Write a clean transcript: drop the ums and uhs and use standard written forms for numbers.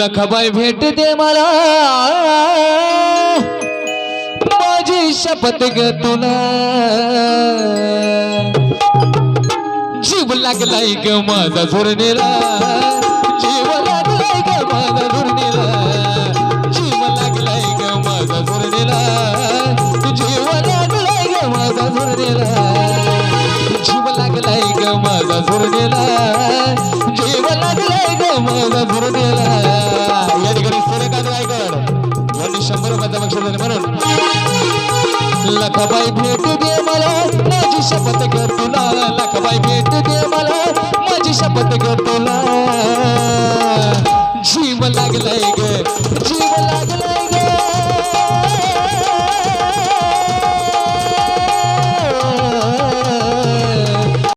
लखाबाई भेट दे मला माझी शपथ ग तुला जीव लागलाय ग माझा झुरणीला जीव लागलाय ग माझा झुरणीला जीव लागलाय ग माझा झुरणीला जीव लागलाय ग माझा झुरणीला जीव लागलाय ग माझा झुरणीला जीव लागलाय ग माझा झुरणीला या ठिकाणी सूर्यकांत गायकवाड यांनी 100 रुपयाचा बक्षीस दिले म्हणून लखाबाई भेट दे मला माझी शपथ कर